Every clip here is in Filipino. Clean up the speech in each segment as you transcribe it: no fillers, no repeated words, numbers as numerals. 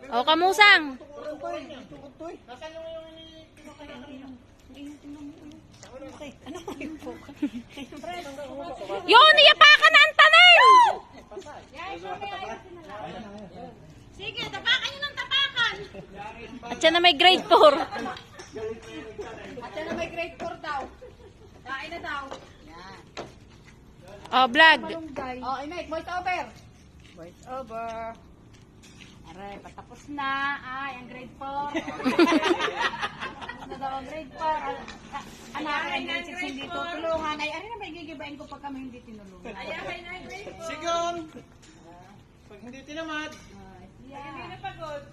O, kamusang. Yun, iyapakan na ang tanim! Sige, tapakan nyo ng tapakan. At siya na may grade 4. At yan na may grade 4 daw. Kain na daw. Yan. O, vlog. Oh, Imek, voice over. Voice over. Aray, patapos na. Ay, ang grade 4. Tapos na daw ang grade 4. Anak, ang grade 6 hindi tutulungan. Ay, aray na may gigibain ko pag kami hindi tinulungan. Ay, ay, na grade 4. Sigon! Pag hindi tinamad, Hindi na pagod.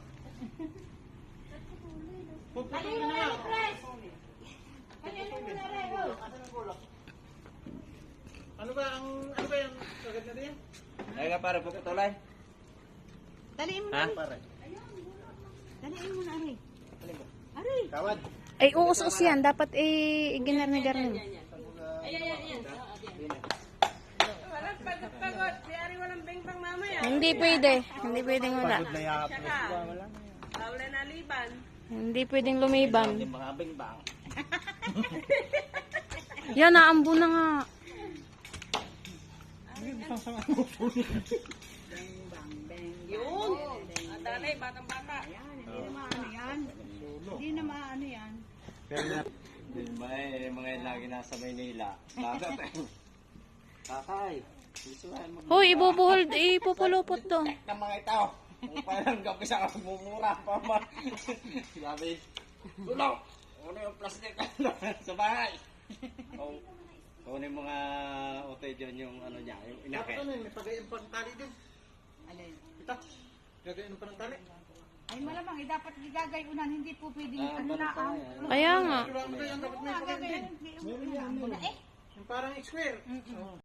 puputuin na lang. Ano ba yung agad na din? Ay ka pare, puputulay. Daliin mo Ha? na. Pare. Daliin mo na, aray. Aray. Kawad. Ay, uus-us yan. Dapat i-ginar-ginar. Walang pagod. Di ari walang beng-bang mamaya. Hindi pwede. Hindi pwedeng wala. Pagod na yapos ba? Wala. Wala na liban. Hindi pwedeng lumiban. Hindi mga bing-bang. Yan, naambo na nga. Yun. Dali, batang-bata. Hindi na maano yan. Hindi na maano yan. Mga lagi nasa Maynila. Bagat eh. Kakay. Hoy, ibubuhol, ipupulupot to. Na mga ito. Parang gabi sa mumura pa ma. Sabi, tulong! Ano yung plastic sa bahay? Oh, kung yung mga ote dyan yung ano niya, yung Dapat inakit. ano yun, may pagayin pa ng tali din. Alin? Ito, gagayin pa ng tali. Ay malamang, dapat gagayunan. Hindi po pwedeng ano na ang... Kaya nga. Kailangan mo na yan, dapat may pagayin din. Gagayan. Yung parang square.